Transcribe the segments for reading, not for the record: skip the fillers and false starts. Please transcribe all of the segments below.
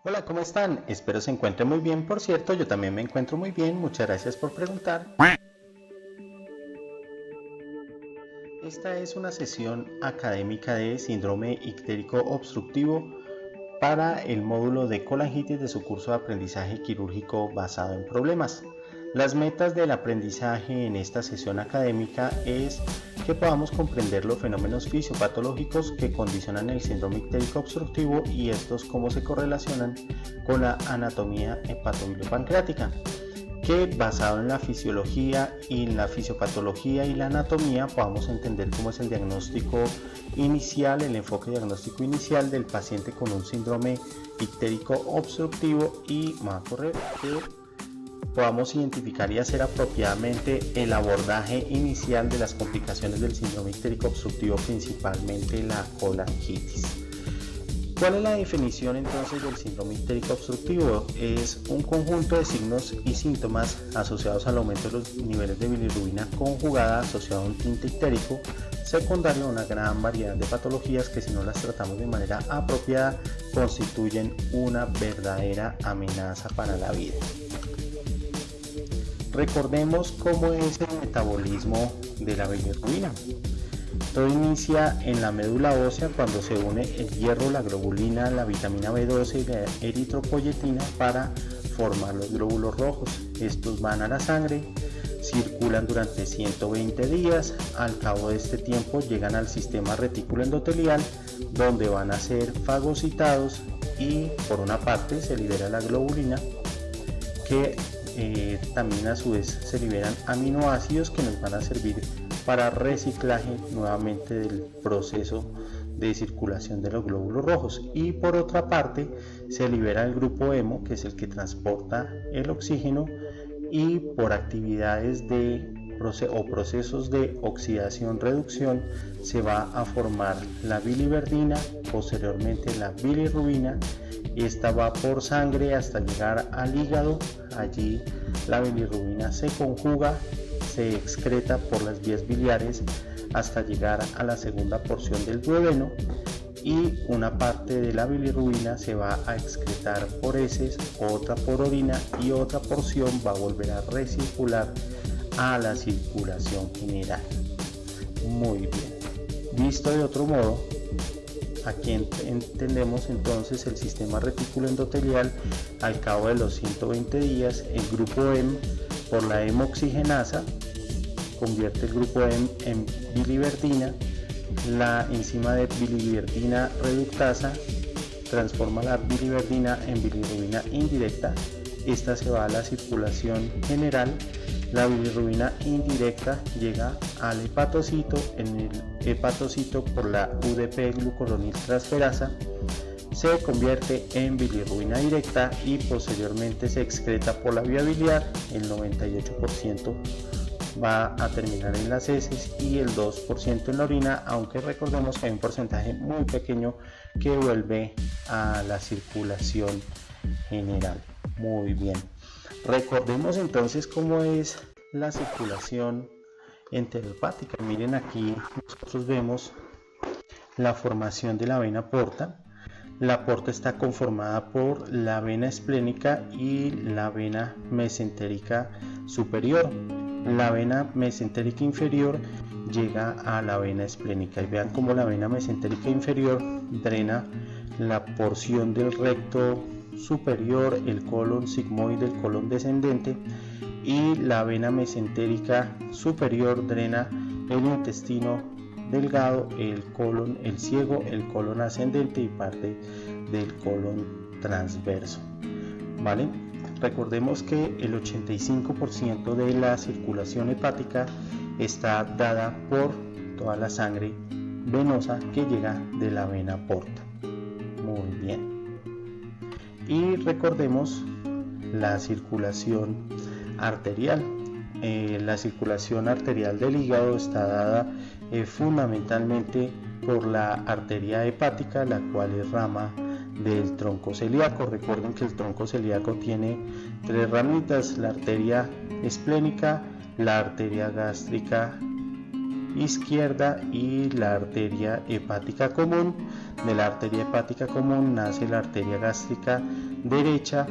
Hola, ¿cómo están? Espero se encuentren muy bien. Por cierto, yo también me encuentro muy bien. Muchas gracias por preguntar. Esta es una sesión académica de síndrome ictérico obstructivo para el módulo de colangitis de su curso de aprendizaje quirúrgico basado en problemas. Las metas del aprendizaje en esta sesión académica es que podamos comprender los fenómenos fisiopatológicos que condicionan el síndrome ictérico obstructivo y estos cómo se correlacionan con la anatomía hepatobiliopancreática, que basado en la fisiología y en la fisiopatología y la anatomía podamos entender cómo es el diagnóstico inicial, el enfoque diagnóstico inicial del paciente con un síndrome ictérico obstructivo y más correr que podamos identificar y hacer apropiadamente el abordaje inicial de las complicaciones del síndrome ictérico obstructivo, principalmente la colangitis. ¿Cuál es la definición entonces del síndrome ictérico obstructivo? Es un conjunto de signos y síntomas asociados al aumento de los niveles de bilirrubina conjugada asociado a un tinte ictérico, secundario a una gran variedad de patologías que, si no las tratamos de manera apropiada, constituyen una verdadera amenaza para la vida. Recordemos cómo es el metabolismo de la bilirrubina. Todo inicia en la médula ósea cuando se une el hierro, la globulina, la vitamina B12 y la eritropoyetina para formar los glóbulos rojos. Estos van a la sangre, circulan durante 120 días, al cabo de este tiempo llegan al sistema retículo endotelial, donde van a ser fagocitados y por una parte se libera la globulina, que también a su vez se liberan aminoácidos que nos van a servir para reciclaje nuevamente del proceso de circulación de los glóbulos rojos, y por otra parte se libera el grupo hemo, que es el que transporta el oxígeno, y por actividades o procesos de oxidación reducción se va a formar la biliverdina, posteriormente la bilirrubina. Esta va por sangre hasta llegar al hígado. Allí la bilirrubina se conjuga, se excreta por las vías biliares hasta llegar a la segunda porción del duodeno, y una parte de la bilirrubina se va a excretar por heces, otra por orina y otra porción va a volver a recircular a la circulación general. Muy bien. Visto de otro modo, aquí entendemos entonces el sistema retículo endotelial. Al cabo de los 120 días, el grupo hemo, por la hemoxigenasa, convierte el grupo hemo en biliverdina. La enzima de biliverdina reductasa transforma la biliverdina en bilirrubina indirecta. Esta se va a la circulación general. La bilirrubina indirecta llega al hepatocito. En el hepatocito, por la UDP glucuronil transferasa, se convierte en bilirrubina directa y posteriormente se excreta por la vía biliar. El 98% va a terminar en las heces y el 2% en la orina, aunque recordemos que hay un porcentaje muy pequeño que vuelve a la circulación general. Muy bien. Recordemos entonces cómo es la circulación enterohepática. Miren, aquí nosotros vemos la formación de la vena porta. La porta está conformada por la vena esplénica y la vena mesentérica superior. La vena mesentérica inferior llega a la vena esplénica, y vean cómo la vena mesentérica inferior drena la porción del recto superior, el colon sigmoide, el colon descendente, y la vena mesentérica superior drena el intestino delgado, el colon, el ciego, el colon ascendente y parte del colon transverso, ¿vale? Recordemos que el 85% de la circulación hepática está dada por toda la sangre venosa que llega de la vena porta. Muy bien. Y recordemos la circulación arterial. La circulación arterial del hígado está dada fundamentalmente por la arteria hepática, la cual es rama del tronco celíaco. Recuerden que el tronco celíaco tiene 3 ramitas: la arteria esplénica, la arteria gástrica izquierda y la arteria hepática común. De la arteria hepática común nace la arteria gástrica derecha,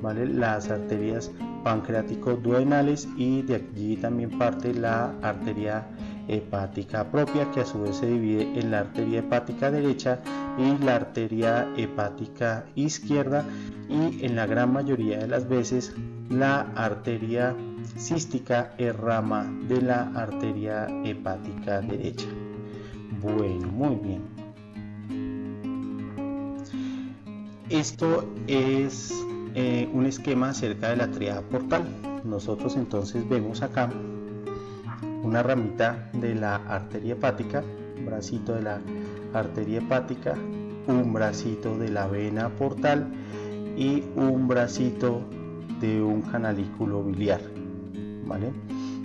¿vale? Las arterias pancreático-duodenales, y de allí también parte la arteria hepática propia, que a su vez se divide en la arteria hepática derecha y la arteria hepática izquierda, y en la gran mayoría de las veces la arteria cística es rama de la arteria hepática derecha. Bueno, muy bien. Esto es un esquema acerca de la tríada portal. Nosotros entonces vemos acá una ramita de la arteria hepática, un bracito de la arteria hepática, un bracito de la vena portal y un bracito de un canalículo biliar, ¿vale?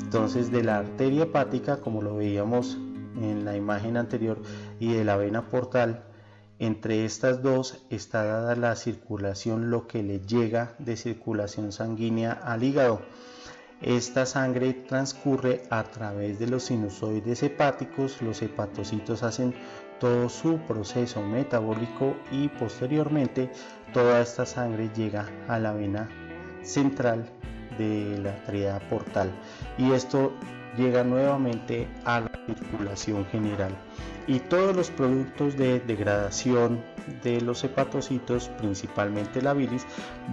Entonces, de la arteria hepática, como lo veíamos en la imagen anterior, y de la vena portal, entre estas dos está dada la circulación, lo que le llega de circulación sanguínea al hígado. Esta sangre transcurre a través de los sinusoides hepáticos. Los hepatocitos hacen todo su proceso metabólico y posteriormente toda esta sangre llega a la vena central de la tríada portal, y esto llega nuevamente a la circulación general, y todos los productos de degradación de los hepatocitos, principalmente la bilis,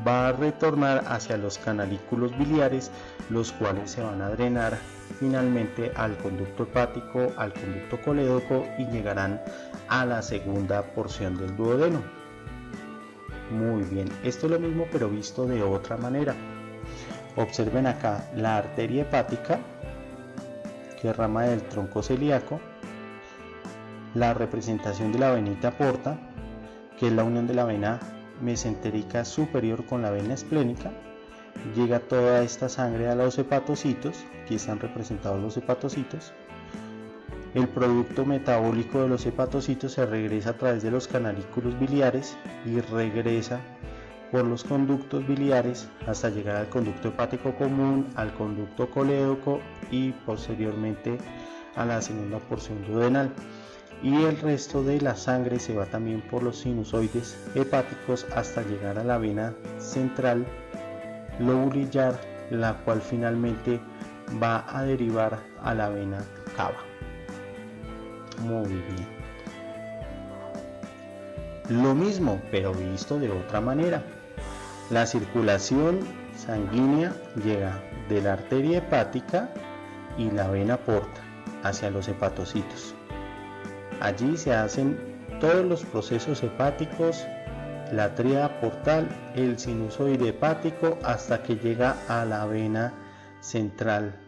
va a retornar hacia los canalículos biliares, los cuales se van a drenar finalmente al conducto hepático, al conducto colédoco, y llegarán a la segunda porción del duodeno. Muy bien, esto es lo mismo pero visto de otra manera. Observen acá la arteria hepática, que es rama del tronco celíaco, la representación de la venita porta, que es la unión de la vena mesentérica superior con la vena esplénica. Llega toda esta sangre a los hepatocitos, aquí están representados los hepatocitos. El producto metabólico de los hepatocitos se regresa a través de los canalículos biliares y regresa por los conductos biliares hasta llegar al conducto hepático común, al conducto colédoco y posteriormente a la segunda porción duodenal. Y el resto de la sangre se va también por los sinusoides hepáticos hasta llegar a la vena central lobulillar, la cual finalmente va a derivar a la vena cava. Muy bien. Lo mismo, pero visto de otra manera. La circulación sanguínea llega de la arteria hepática y la vena porta hacia los hepatocitos. Allí se hacen todos los procesos hepáticos, la tríada portal, el sinusoide hepático, hasta que llega a la vena central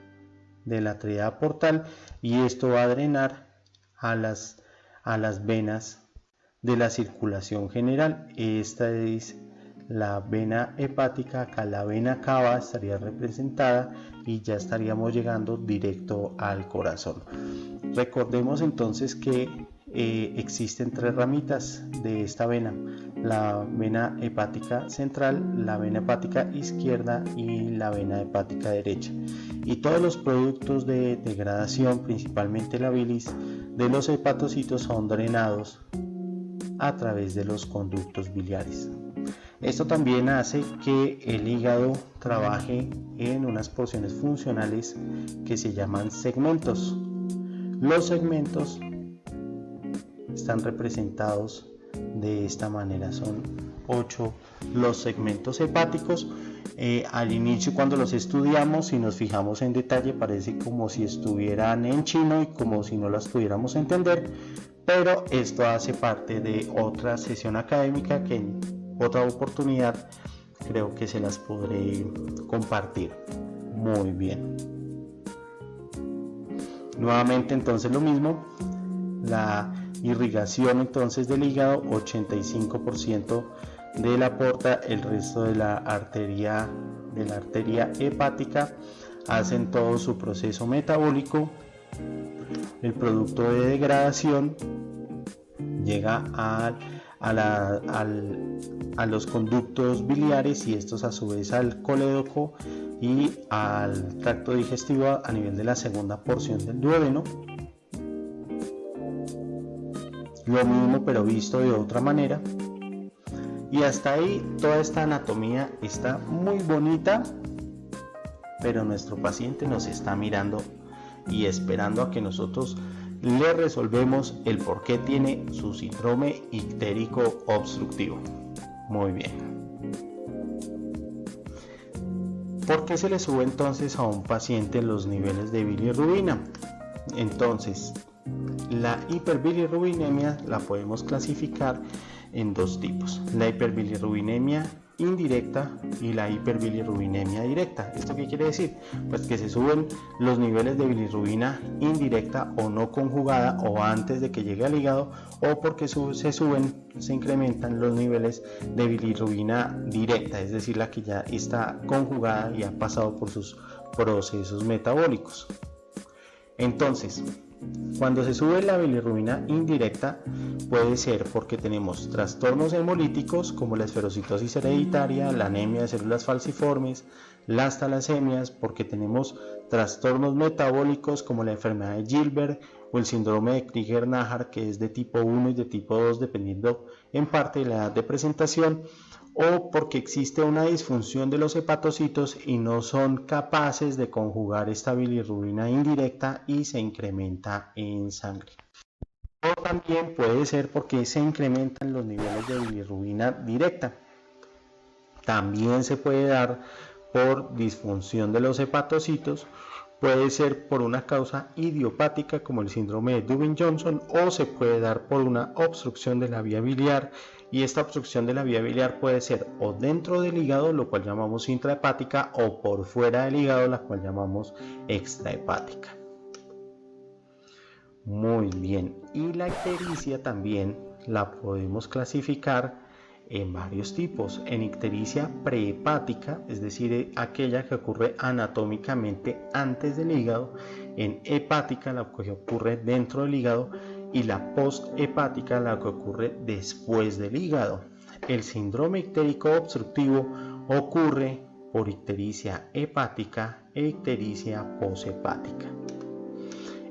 de la tríada portal, y esto va a drenar a las venas de la circulación general. Esta es la vena hepática. Acá la vena cava estaría representada y ya estaríamos llegando directo al corazón. Recordemos entonces que existen 3 ramitas de esta vena: la vena hepática central, la vena hepática izquierda y la vena hepática derecha, y todos los productos de degradación, principalmente la bilis, de los hepatocitos son drenados a través de los conductos biliares. Esto también hace que el hígado trabaje en unas porciones funcionales que se llaman segmentos. Los segmentos están representados de esta manera: son 8 los segmentos hepáticos, al inicio cuando los estudiamos, si nos fijamos en detalle, parece como si estuvieran en chino y como si no las pudiéramos entender, pero esto hace parte de otra sesión académica que en otra oportunidad creo que se las podré compartir. Muy bien. Nuevamente entonces lo mismo, la irrigación entonces del hígado, 85% de la aporta, el resto de la arteria hepática hacen todo su proceso metabólico. El producto de degradación llega a los conductos biliares y estos a su vez al colédoco y al tracto digestivo a nivel de la segunda porción del duodeno. Lo mismo pero visto de otra manera. Y hasta ahí toda esta anatomía está muy bonita, pero nuestro paciente nos está mirando y esperando a que nosotros le resolvemos el por qué tiene su síndrome ictérico obstructivo. Muy bien. ¿Por qué se le sube entonces a un paciente los niveles de bilirrubina? Entonces, la hiperbilirrubinemia la podemos clasificar en dos tipos: la hiperbilirrubinemia indirecta y la hiperbilirrubinemia directa. ¿Esto qué quiere decir? Pues que se suben los niveles de bilirrubina indirecta o no conjugada o antes de que llegue al hígado, o porque se incrementan los niveles de bilirrubina directa, es decir, la que ya está conjugada y ha pasado por sus procesos metabólicos. Entonces, cuando se sube la bilirrubina indirecta puede ser porque tenemos trastornos hemolíticos como la esferocitosis hereditaria, la anemia de células falciformes, las talasemias, porque tenemos trastornos metabólicos como la enfermedad de Gilbert o el síndrome de Krieger-Najjar, que es de tipo 1 y de tipo 2 dependiendo en parte de la edad de presentación, o porque existe una disfunción de los hepatocitos y no son capaces de conjugar esta bilirrubina indirecta y se incrementa en sangre. O también puede ser porque se incrementan los niveles de bilirrubina directa. También se puede dar por disfunción de los hepatocitos, puede ser por una causa idiopática como el síndrome de Dubin-Johnson, o se puede dar por una obstrucción de la vía biliar, y esta obstrucción de la vía biliar puede ser o dentro del hígado, lo cual llamamos intrahepática, o por fuera del hígado, la cual llamamos extrahepática. Muy bien, y la ictericia también la podemos clasificar en varios tipos: en ictericia prehepática, es decir, aquella que ocurre anatómicamente antes del hígado; en hepática, la que ocurre dentro del hígado; y la posthepática, la que ocurre después del hígado. El síndrome ictérico obstructivo ocurre por ictericia hepática e ictericia poshepática.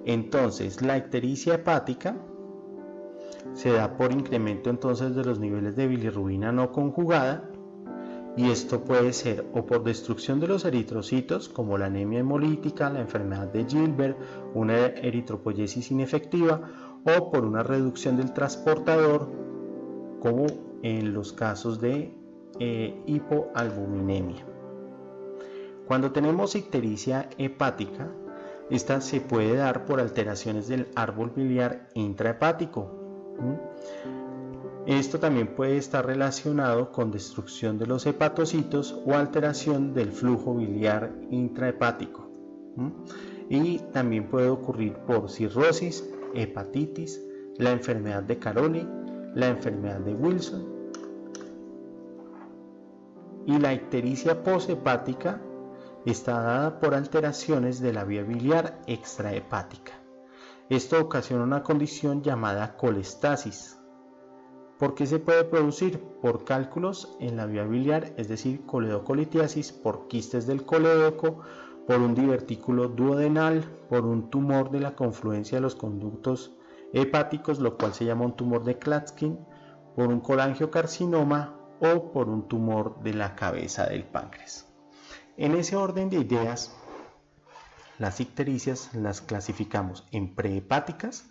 Entonces, la ictericia hepática se da por incremento entonces de los niveles de bilirrubina no conjugada, y esto puede ser o por destrucción de los eritrocitos como la anemia hemolítica, la enfermedad de Gilbert, una eritropoyesis inefectiva, o por una reducción del transportador como en los casos de hipoalbuminemia. Cuando tenemos ictericia hepática, esta se puede dar por alteraciones del árbol biliar intrahepático. Esto también puede estar relacionado con destrucción de los hepatocitos o alteración del flujo biliar intrahepático. Y también puede ocurrir por cirrosis, hepatitis, la enfermedad de Caroli, la enfermedad de Wilson. Y la ictericia poshepática está dada por alteraciones de la vía biliar extrahepática. Esto ocasiona una condición llamada colestasis. ¿Por qué se puede producir? Por cálculos en la vía biliar, es decir, coledocolitiasis, por quistes del colédoco, por un divertículo duodenal, por un tumor de la confluencia de los conductos hepáticos, lo cual se llama un tumor de Klatskin, por un colangiocarcinoma o por un tumor de la cabeza del páncreas. En ese orden de ideas, las ictericias las clasificamos en prehepáticas,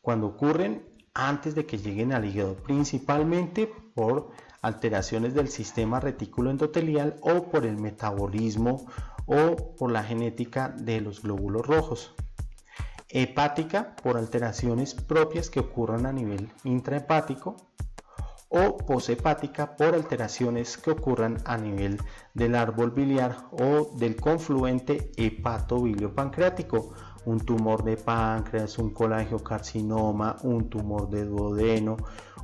cuando ocurren antes de que lleguen al hígado, principalmente por alteraciones del sistema retículo endotelial o por el metabolismo o por la genética de los glóbulos rojos. Hepática por alteraciones propias que ocurran a nivel intrahepático, o poshepática por alteraciones que ocurran a nivel del árbol biliar o del confluente hepatobilio-pancreático, un tumor de páncreas, un colangiocarcinoma, un tumor de duodeno,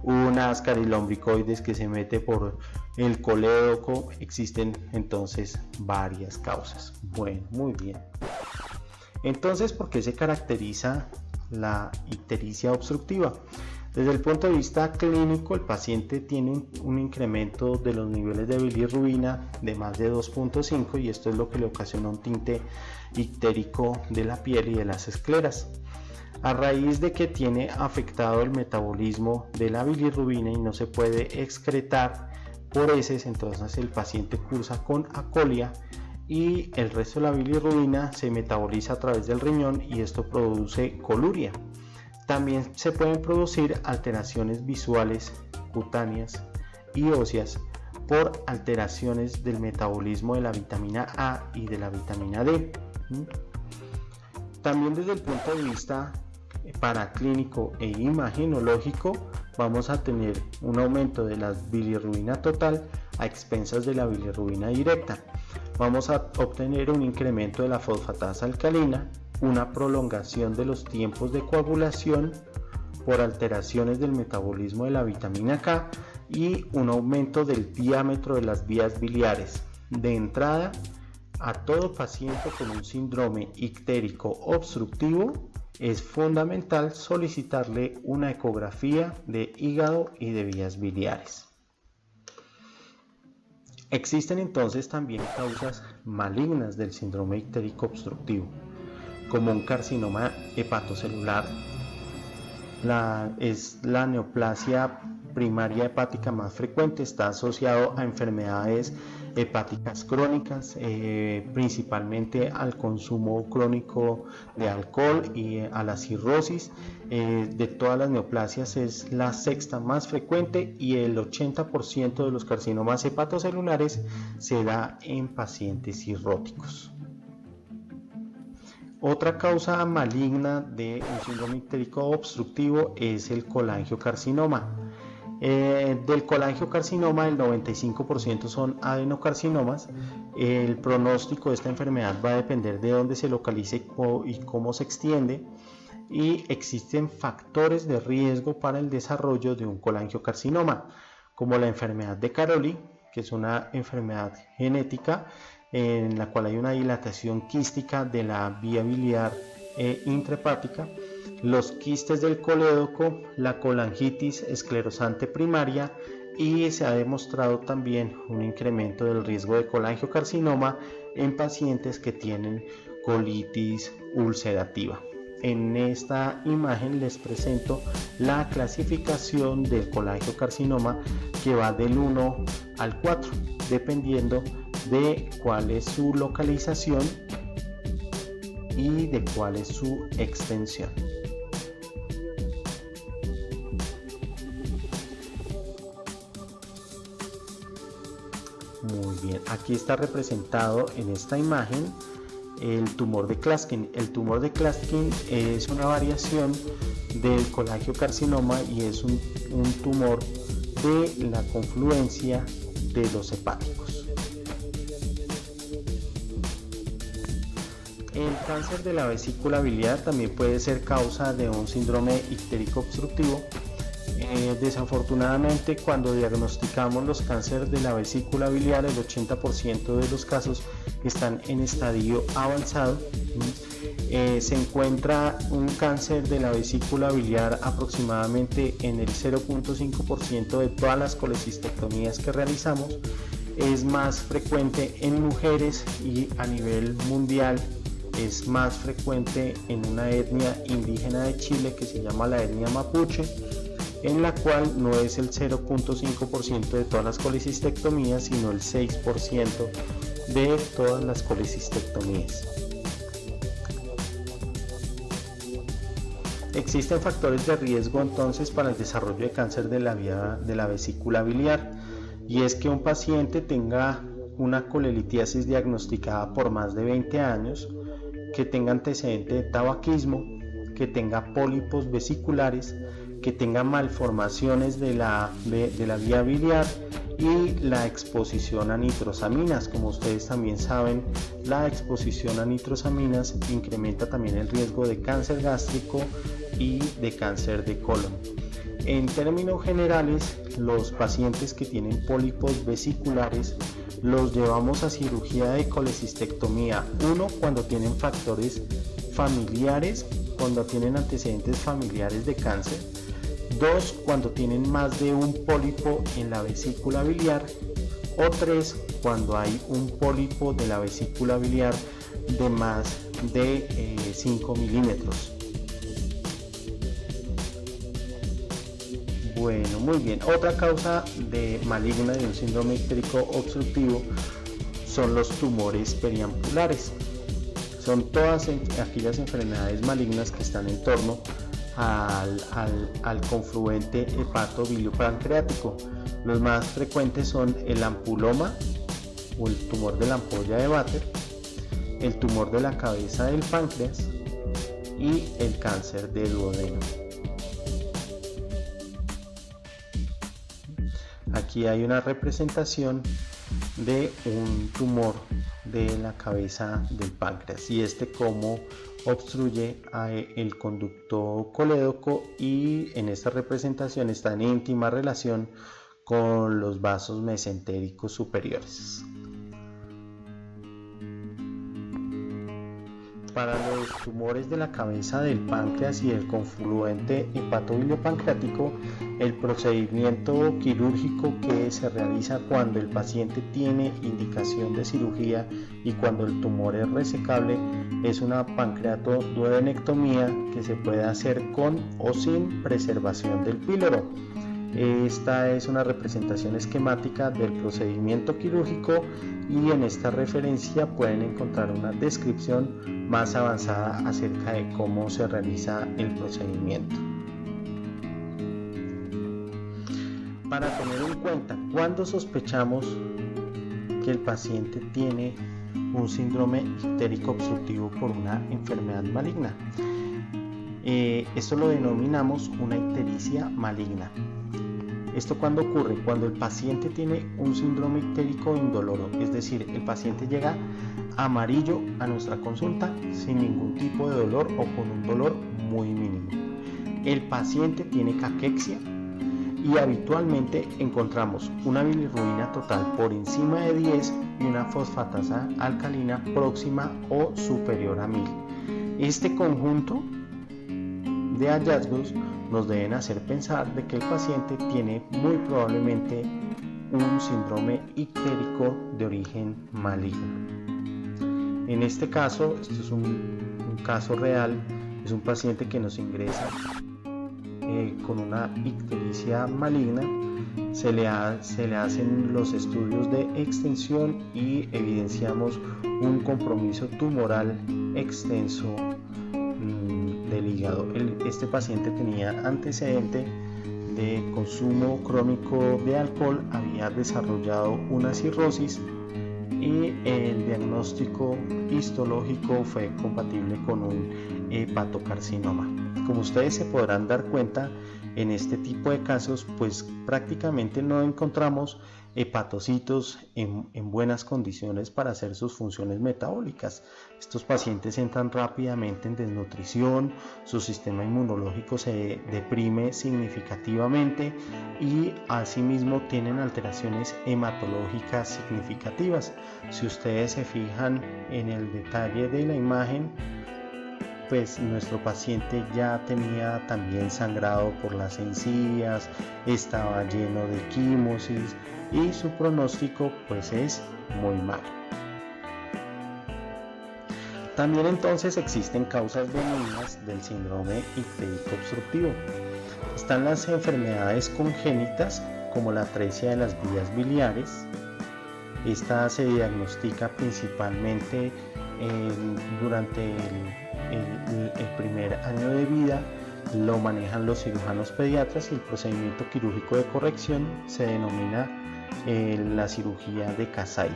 unas carilombricoides que se mete por el colédoco. Existen entonces varias causas. Bueno, muy bien. Entonces, ¿por qué se caracteriza la ictericia obstructiva? Desde el punto de vista clínico, el paciente tiene un incremento de los niveles de bilirrubina de más de 2.5 y esto es lo que le ocasiona un tinte ictérico de la piel y de las escleras. A raíz de que tiene afectado el metabolismo de la bilirrubina y no se puede excretar por heces, entonces el paciente cursa con acolia y el resto de la bilirrubina se metaboliza a través del riñón y esto produce coluria. También se pueden producir alteraciones visuales, cutáneas y óseas por alteraciones del metabolismo de la vitamina A y de la vitamina D. También desde el punto de vista paraclínico e imagenológico vamos a tener un aumento de la bilirrubina total a expensas de la bilirrubina directa. Vamos a obtener un incremento de la fosfatasa alcalina, una prolongación de los tiempos de coagulación por alteraciones del metabolismo de la vitamina K y un aumento del diámetro de las vías biliares. De entrada, a todo paciente con un síndrome ictérico obstructivo es fundamental solicitarle una ecografía de hígado y de vías biliares. Existen entonces también causas malignas del síndrome ictérico obstructivo, como un carcinoma hepatocelular. Es la neoplasia primaria hepática más frecuente, está asociado a enfermedades hepáticas crónicas, principalmente al consumo crónico de alcohol y a la cirrosis. De todas las neoplasias es la sexta más frecuente y el 80% de los carcinomas hepatocelulares se da en pacientes cirróticos. Otra causa maligna de un síndrome ictérico obstructivo es el colangiocarcinoma. Del colangiocarcinoma el 95% son adenocarcinomas. El pronóstico de esta enfermedad va a depender de dónde se localice y cómo se extiende, y existen factores de riesgo para el desarrollo de un colangiocarcinoma, como la enfermedad de Caroli, que es una enfermedad genética en la cual hay una dilatación quística de la vía biliar intrahepática, los quistes del colédoco, la colangitis esclerosante primaria, y se ha demostrado también un incremento del riesgo de colangiocarcinoma en pacientes que tienen colitis ulcerativa. En esta imagen les presento la clasificación del colangiocarcinoma, que va del 1 al 4, dependiendo de cuál es su localización y de cuál es su extensión. Muy bien, aquí está representado en esta imagen el tumor de Klatskin. El tumor de Klatskin es una variación del colangiocarcinoma y es un tumor de la confluencia de los hepáticos. El cáncer de la vesícula biliar también puede ser causa de un síndrome ictérico obstructivo. Desafortunadamente, cuando diagnosticamos los cánceres de la vesícula biliar, el 80% de los casos están en estadio avanzado. Se encuentra un cáncer de la vesícula biliar aproximadamente en el 0.5% de todas las colecistectomías que realizamos. Es más frecuente en mujeres y a nivel mundial es más frecuente en una etnia indígena de Chile que se llama la etnia mapuche, en la cual no es el 0.5% de todas las colecistectomías, sino el 6% de todas las colecistectomías. Existen factores de riesgo entonces para el desarrollo de cáncer de la vesícula biliar. y es que un paciente tenga una colelitiasis diagnosticada por más de 20 años, que tenga antecedente de tabaquismo, que tenga pólipos vesiculares, que tenga malformaciones de la vía biliar y la exposición a nitrosaminas. Como ustedes también saben, la exposición a nitrosaminas incrementa también el riesgo de cáncer gástrico y de cáncer de colon. En términos generales, los pacientes que tienen pólipos vesiculares los llevamos a cirugía de colecistectomía. Uno, cuando tienen factores familiares, cuando tienen antecedentes familiares de cáncer. Dos, cuando tienen más de un pólipo en la vesícula biliar. O tres, cuando hay un pólipo de la vesícula biliar de más de 5 milímetros. Bueno, muy bien. Otra causa maligna de un síndrome ictérico obstructivo son los tumores periampulares. Son todas aquellas enfermedades malignas que están en torno al confluente hepato-bilio-pancreático. Los más frecuentes son el ampuloma o el tumor de la ampolla de Vater, el tumor de la cabeza del páncreas y el cáncer de duodeno. Aquí hay una representación de un tumor de la cabeza del páncreas y cómo obstruye el conducto colédoco, y en esta representación está en íntima relación con los vasos mesentéricos superiores. Para los tumores de la cabeza del páncreas y el confluente hepatobiliopancreático, el procedimiento quirúrgico que se realiza cuando el paciente tiene indicación de cirugía y cuando el tumor es resecable es una pancreatoduodenectomía que se puede hacer con o sin preservación del píloro. Esta es una representación esquemática del procedimiento quirúrgico y en esta referencia pueden encontrar una descripción más avanzada acerca de cómo se realiza el procedimiento. Para tener en cuenta cuando sospechamos que el paciente tiene un síndrome ictérico obstructivo por una enfermedad maligna, esto lo denominamos una ictericia maligna. ¿Esto cuándo ocurre? Cuando el paciente tiene un síndrome ictérico indoloro, es decir, el paciente llega amarillo a nuestra consulta sin ningún tipo de dolor o con un dolor muy mínimo. El paciente tiene caquexia y habitualmente encontramos una bilirrubina total por encima de 10 y una fosfatasa alcalina próxima o superior a 1000. Este conjunto de hallazgos nos deben hacer pensar de que el paciente tiene muy probablemente un síndrome ictérico de origen maligno. En este caso, esto es un caso real, es un paciente que nos ingresa con una ictericia maligna. Se le hacen los estudios de extensión y evidenciamos un compromiso tumoral extenso del hígado. Este paciente tenía antecedente de consumo crónico de alcohol, había desarrollado una cirrosis y el diagnóstico histológico fue compatible con un hepatocarcinoma. Como ustedes se podrán dar cuenta, en este tipo de casos pues prácticamente no encontramos hepatocitos en buenas condiciones para hacer sus funciones metabólicas. Estos pacientes entran rápidamente en desnutrición, su sistema inmunológico se deprime significativamente y asimismo tienen alteraciones hematológicas significativas. Si ustedes se fijan en el detalle de la imagen, pues nuestro paciente ya tenía también sangrado por las encías, estaba lleno de quimosis y su pronóstico pues es muy malo. También entonces existen causas benignas del síndrome ictérico obstructivo. Están las enfermedades congénitas como la atresia de las vías biliares. Esta se diagnostica principalmente durante el primer año de vida, lo manejan los cirujanos pediatras y el procedimiento quirúrgico de corrección se denomina la cirugía de Kasai.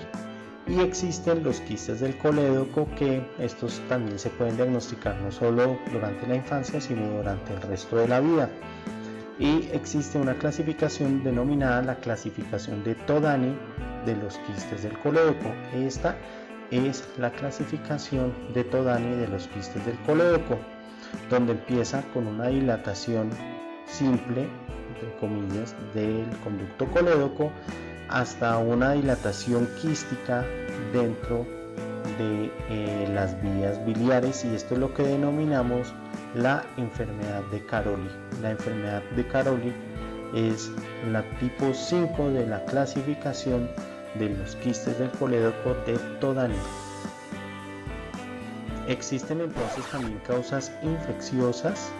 Y existen los quistes del colédoco, que estos también se pueden diagnosticar no solo durante la infancia, sino durante el resto de la vida. Y existe una clasificación denominada la clasificación de Todani de los quistes del colédoco. Esta es la clasificación de Todani de los quistes del colédoco, donde empieza con una dilatación simple, entre comillas, del conducto colédoco hasta una dilatación quística dentro de las vías biliares, y esto es lo que denominamos la enfermedad de Caroli. La enfermedad de Caroli es la tipo 5 de la clasificación de los quistes del colédoco de Todani. Existen entonces también causas infecciosas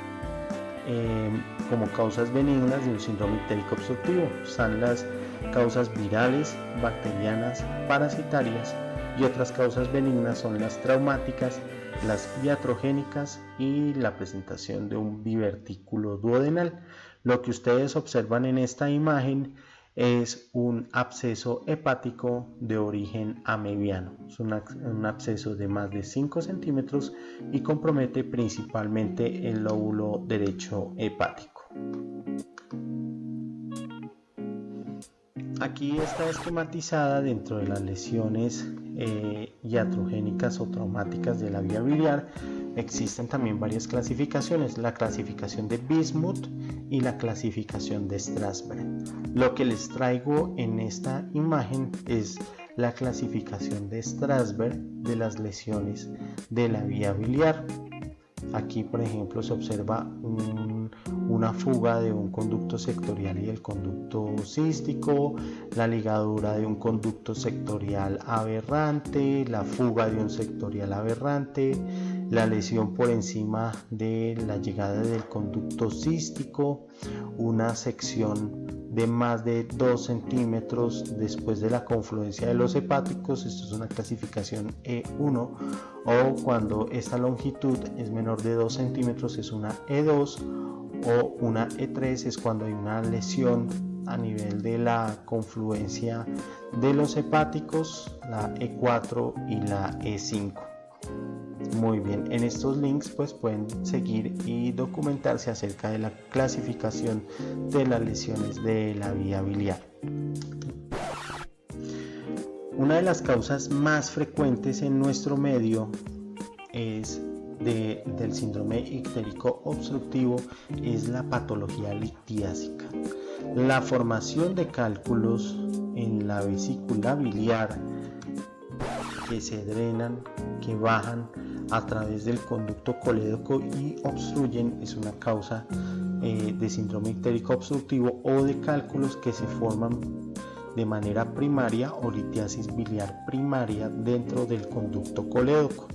como causas benignas de un síndrome ictérico obstructivo. Son las causas virales, bacterianas, parasitarias, y otras causas benignas son las traumáticas, las iatrogénicas y la presentación de un bivertículo duodenal. Lo que ustedes observan en esta imagen es un absceso hepático de origen amebiano. Es un absceso de más de 5 centímetros y compromete principalmente el lóbulo derecho hepático. Aquí está esquematizada dentro de las lesiones iatrogénicas o traumáticas de la vía biliar. Existen también varias clasificaciones: la clasificación de Bismuth y la clasificación de Strasberg. Lo que les traigo en esta imagen es la clasificación de Strasberg de las lesiones de la vía biliar. Aquí, por ejemplo, se observa una fuga de un conducto sectorial y el conducto cístico, la ligadura de un conducto sectorial aberrante, la fuga de un sectorial aberrante, la lesión por encima de la llegada del conducto cístico, una sección de más de 2 centímetros después de la confluencia de los hepáticos. Esto es una clasificación E1, o cuando esta longitud es menor de 2 centímetros es una E2, o una E3 es cuando hay una lesión a nivel de la confluencia de los hepáticos, la E4 y la E5. Muy bien, en estos links pues pueden seguir y documentarse acerca de la clasificación de las lesiones de la vía biliar. Una de las causas más frecuentes en nuestro medio del síndrome ictérico obstructivo es la patología litiásica. La formación de cálculos en la vesícula biliar que se drenan, que bajan a través del conducto colédoco y obstruyen es una causa de síndrome ictérico obstructivo, o de cálculos que se forman de manera primaria o litiasis biliar primaria dentro del conducto colédoco.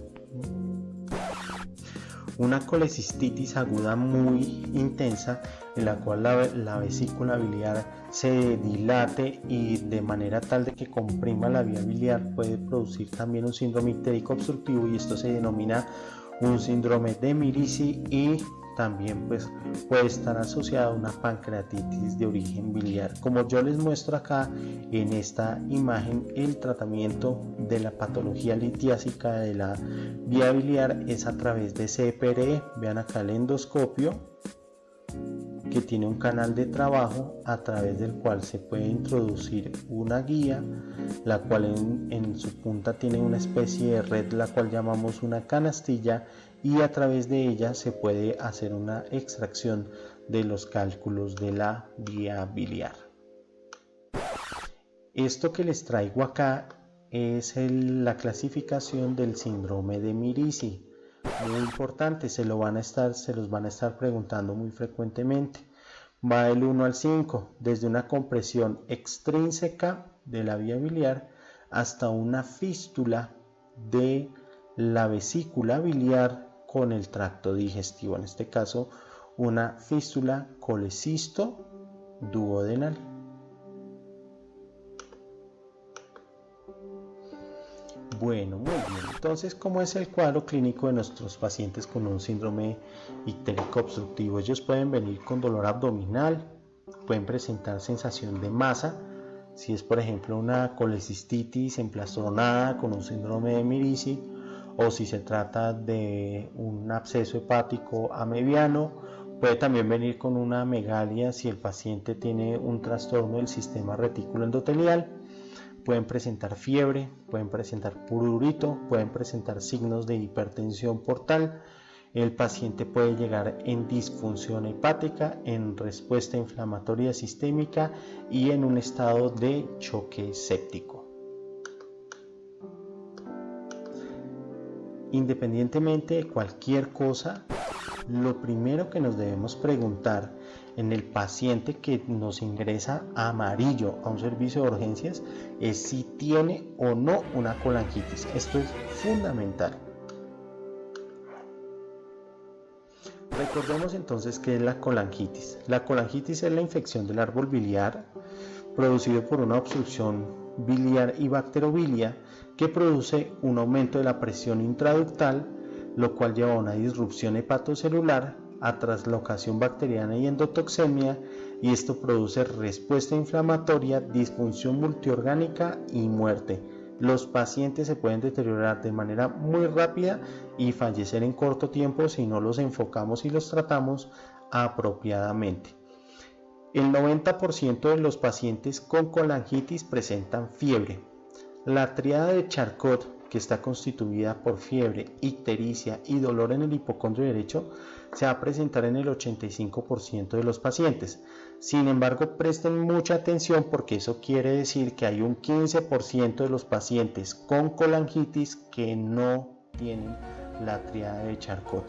Una colecistitis aguda muy intensa, en la cual la vesícula biliar se dilate y de manera tal de que comprima la vía biliar, puede producir también un síndrome ictérico obstructivo, y esto se denomina un síndrome de Mirici, y también pues puede estar asociado a una pancreatitis de origen biliar. Como yo les muestro acá en esta imagen, el tratamiento de la patología litiásica de la vía biliar es a través de CPRE. Vean acá el endoscopio, que tiene un canal de trabajo a través del cual se puede introducir una guía, la cual en su punta tiene una especie de red, la cual llamamos una canastilla, y a través de ella se puede hacer una extracción de los cálculos de la vía biliar. Esto que les traigo acá es la clasificación del síndrome de Mirici. Muy importante, se los van a estar preguntando muy frecuentemente. Va del 1 al 5, desde una compresión extrínseca de la vía biliar hasta una fístula de la vesícula biliar con el tracto digestivo, en este caso una fístula colecisto duodenal. Bueno, muy bien. Entonces, ¿cómo es el cuadro clínico de nuestros pacientes con un síndrome ictérico obstructivo? Ellos pueden venir con dolor abdominal, pueden presentar sensación de masa, si es por ejemplo una colecistitis emplastonada con un síndrome de Mirici, o si se trata de un absceso hepático amebbiano. Puede también venir con una megalia si el paciente tiene un trastorno del sistema retículo endotelial. Pueden presentar fiebre, pueden presentar prurito, pueden presentar signos de hipertensión portal. El paciente puede llegar en disfunción hepática, en respuesta inflamatoria sistémica y en un estado de choque séptico. Independientemente de cualquier cosa, lo primero que nos debemos preguntar en el paciente que nos ingresa amarillo a un servicio de urgencias es si tiene o no una colangitis. Esto es fundamental. Recordemos entonces qué es la colangitis. La colangitis es la infección del árbol biliar producido por una obstrucción biliar y bacterobilia que produce un aumento de la presión intraductal, lo cual lleva a una disrupción hepatocelular, a traslocación bacteriana y endotoxemia, y esto produce respuesta inflamatoria, disfunción multiorgánica y muerte. Los pacientes se pueden deteriorar de manera muy rápida y fallecer en corto tiempo si no los enfocamos y los tratamos apropiadamente. El 90% de los pacientes con colangitis presentan fiebre. La tríada de Charcot, que está constituida por fiebre, ictericia y dolor en el hipocondrio derecho, se va a presentar en el 85% de los pacientes. Sin embargo, presten mucha atención porque eso quiere decir que hay un 15% de los pacientes con colangitis que no tienen la tríada de Charcot.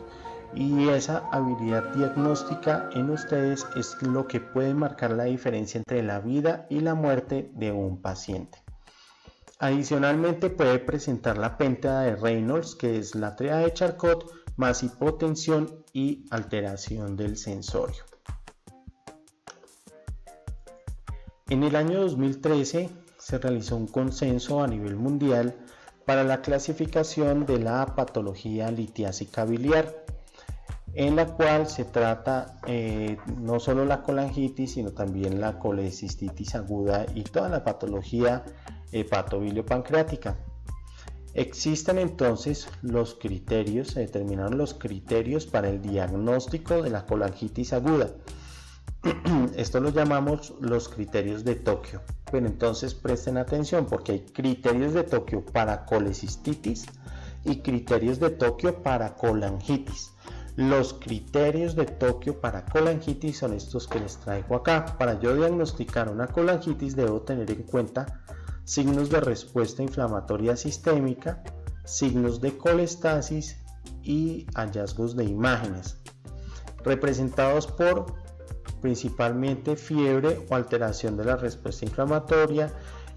Y esa habilidad diagnóstica en ustedes es lo que puede marcar la diferencia entre la vida y la muerte de un paciente. Adicionalmente puede presentar la pénteda de Reynolds, que es la tríada de Charcot, más hipotensión y alteración del sensorio. En el año 2013 se realizó un consenso a nivel mundial para la clasificación de la patología litiásica biliar, en la cual se trata no solo la colangitis, sino también la colecistitis aguda y toda la patología hepatobiliopancreática. Existen entonces los criterios, se determinaron los criterios para el diagnóstico de la colangitis aguda. Esto lo llamamos los criterios de Tokio. Pero entonces presten atención porque hay criterios de Tokio para colecistitis y criterios de Tokio para colangitis. Los criterios de Tokio para colangitis son estos que les traigo acá. Para yo diagnosticar una colangitis debo tener en cuenta signos de respuesta inflamatoria sistémica, signos de colestasis y hallazgos de imágenes, representados por principalmente fiebre o alteración de la respuesta inflamatoria,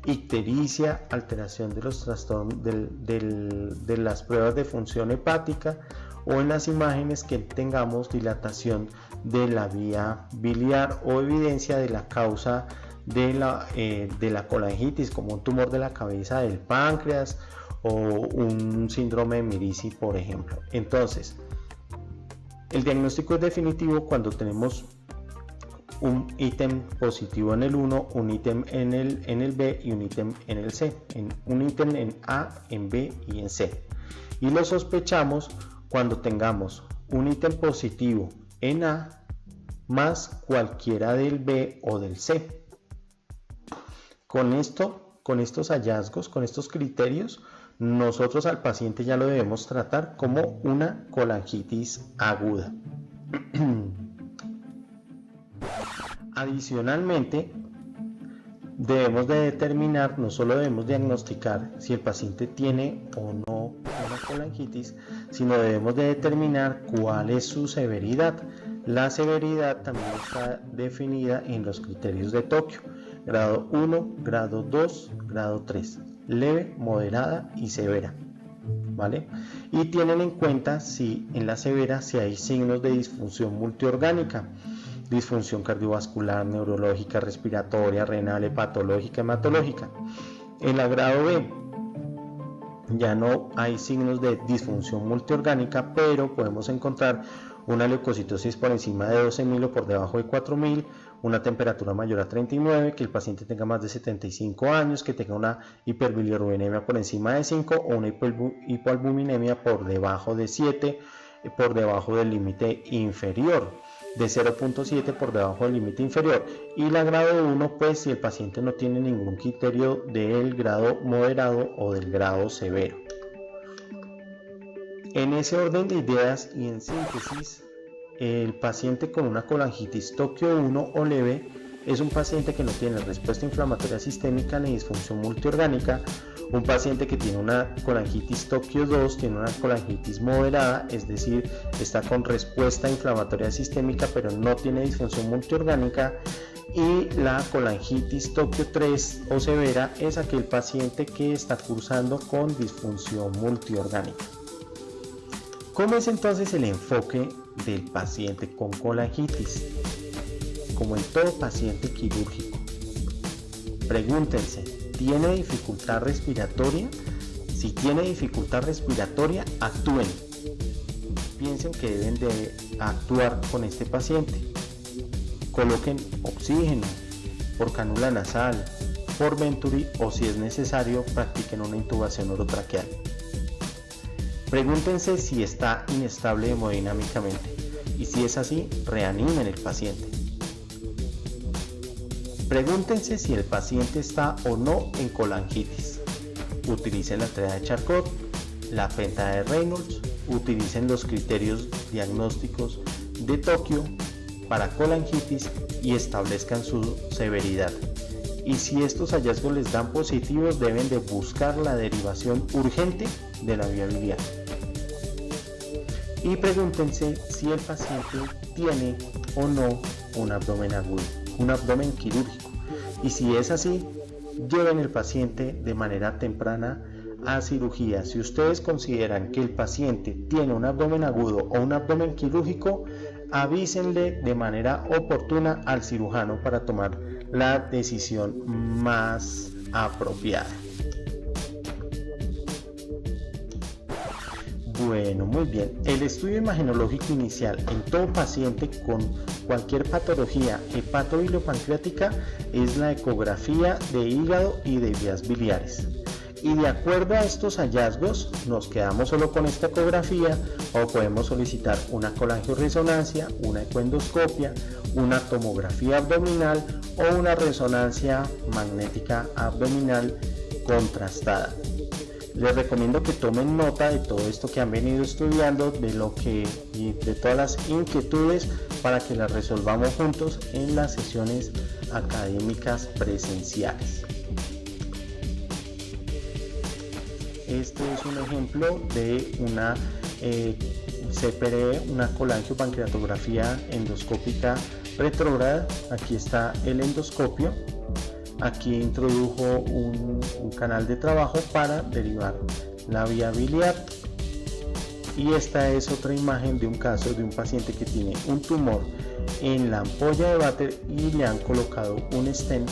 ictericia, alteración de los trastornos de las pruebas de función hepática, o en las imágenes que tengamos dilatación de la vía biliar o evidencia de la causa de la colangitis, como un tumor de la cabeza del páncreas o un síndrome de Mirici, por ejemplo. Entonces, el diagnóstico es definitivo cuando tenemos un ítem positivo en el 1, un ítem en el B y un ítem en el C, un ítem en A, en B y en C. Y lo sospechamos cuando tengamos un ítem positivo en A más cualquiera del B o del C. Con estos hallazgos, con estos criterios, nosotros al paciente ya lo debemos tratar como una colangitis aguda. Adicionalmente, debemos de determinar, no solo debemos diagnosticar si el paciente tiene o no una colangitis, sino debemos de determinar cuál es su severidad. La severidad también está definida en los criterios de Tokio: grado 1, grado 2, grado 3, leve, moderada y severa, ¿vale? Y tienen en cuenta si en la severa si hay signos de disfunción multiorgánica, disfunción cardiovascular, neurológica, respiratoria, renal, hepatológica, hematológica. En la grado B ya no hay signos de disfunción multiorgánica, pero podemos encontrar una leucocitosis por encima de 12.000 o por debajo de 4.000, una temperatura mayor a 39, que el paciente tenga más de 75 años, que tenga una hiperbilirrubinemia por encima de 5 o una hipoalbuminemia por debajo de 7, por debajo del límite inferior, de 0.7 por debajo del límite inferior, y la grado 1 pues si el paciente no tiene ningún criterio del grado moderado o del grado severo. En ese orden de ideas y en síntesis, el paciente con una colangitis Tokio 1 o leve es un paciente que no tiene respuesta inflamatoria sistémica ni disfunción multiorgánica. Un paciente que tiene una colangitis Tokio 2 tiene una colangitis moderada, es decir, está con respuesta inflamatoria sistémica pero no tiene disfunción multiorgánica. Y la colangitis Tokio 3 o severa es aquel paciente que está cursando con disfunción multiorgánica. ¿Cómo es entonces el enfoque del paciente con colangitis? Como en todo paciente quirúrgico, pregúntense, ¿tiene dificultad respiratoria? Si tiene dificultad respiratoria, actúen. Piensen que deben de actuar con este paciente. Coloquen oxígeno por cánula nasal, por Venturi o si es necesario, practiquen una intubación orotraqueal. Pregúntense si está inestable hemodinámicamente y si es así, reanimen el paciente. Pregúntense si el paciente está o no en colangitis. Utilicen la tríada de Charcot, la penta de Reynolds, utilicen los criterios diagnósticos de Tokio para colangitis y establezcan su severidad. Y si estos hallazgos les dan positivos, deben de buscar la derivación urgente de la vía biliar. Y pregúntense si el paciente tiene o no un abdomen agudo, un abdomen quirúrgico. Y si es así, lleven el paciente de manera temprana a cirugía. Si ustedes consideran que el paciente tiene un abdomen agudo o un abdomen quirúrgico, avísenle de manera oportuna al cirujano para tomar la decisión más apropiada. Bueno, muy bien. El estudio imagenológico inicial en todo paciente con cualquier patología hepatobiliopancreática es la ecografía de hígado y de vías biliares. Y de acuerdo a estos hallazgos, nos quedamos solo con esta ecografía o podemos solicitar una colangiorresonancia, una ecoendoscopia, una tomografía abdominal o una resonancia magnética abdominal contrastada. Les recomiendo que tomen nota de todo esto que han venido estudiando, y de todas las inquietudes para que las resolvamos juntos en las sesiones académicas presenciales. Este es un ejemplo de una CPRE, una colangiopancreatografía endoscópica retrógrada. Aquí está el endoscopio. Aquí introdujo un canal de trabajo para derivar la vía biliar. Y esta es otra imagen de un caso de un paciente que tiene un tumor en la ampolla de Vater y le han colocado un stent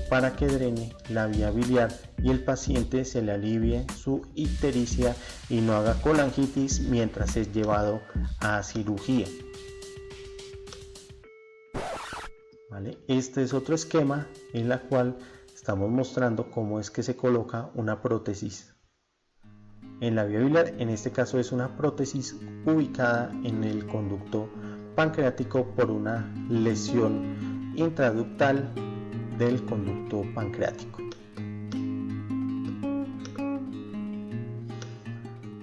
para que drene la vía biliar y el paciente se le alivie su ictericia y no haga colangitis mientras es llevado a cirugía. ¿Vale? Este es otro esquema en la cual estamos mostrando cómo es que se coloca una prótesis en la vía biliar. En este caso es una prótesis ubicada en el conducto pancreático por una lesión intraductal del conducto pancreático.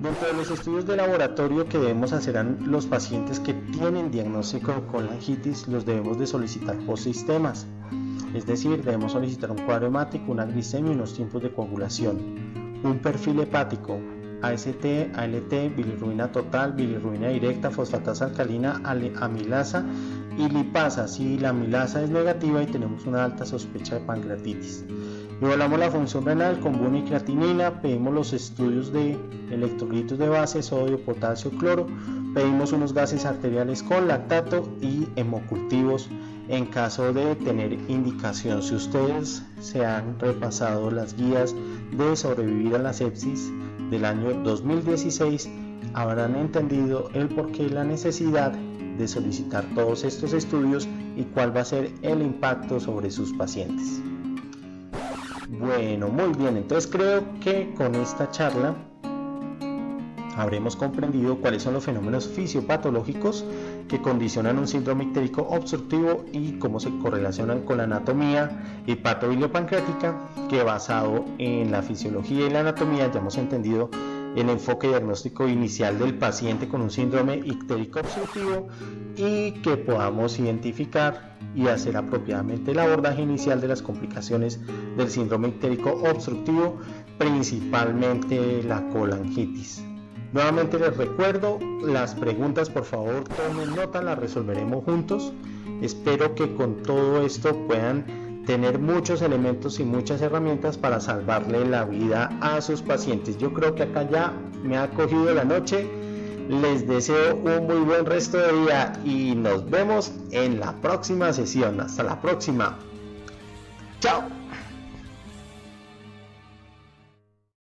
Dentro de los estudios de laboratorio que debemos hacer a los pacientes que tienen diagnóstico de colangitis, los debemos de solicitar por sistemas. Es decir, debemos solicitar un cuadro hemático, una glicemia y unos tiempos de coagulación. Un perfil hepático, AST, ALT, bilirrubina total, bilirrubina directa, fosfatasa alcalina, amilasa y lipasa. Si la amilasa es negativa y tenemos una alta sospecha de pancreatitis. Evaluamos la función renal con buna y creatinina, pedimos los estudios de electrolitos de base, sodio, potasio, cloro, pedimos unos gases arteriales con lactato y hemocultivos en caso de tener indicación. Si ustedes se han repasado las guías de sobrevivir a la sepsis del año 2016, habrán entendido el porqué y la necesidad de solicitar todos estos estudios y cuál va a ser el impacto sobre sus pacientes. Bueno, muy bien, entonces creo que con esta charla habremos comprendido cuáles son los fenómenos fisiopatológicos que condicionan un síndrome ictérico obstructivo y cómo se correlacionan con la anatomía hepatobiliopancreática, que basado en la fisiología y la anatomía ya hemos entendido el enfoque diagnóstico inicial del paciente con un síndrome ictérico obstructivo y que podamos identificar y hacer apropiadamente el abordaje inicial de las complicaciones del síndrome ictérico obstructivo, principalmente la colangitis. Nuevamente les recuerdo, las preguntas por favor tomen nota, las resolveremos juntos. Espero que con todo esto puedan tener muchos elementos y muchas herramientas para salvarle la vida a sus pacientes. Yo creo que acá ya me ha cogido la noche. Les deseo un muy buen resto de día y nos vemos en la próxima sesión. Hasta la próxima. Chao.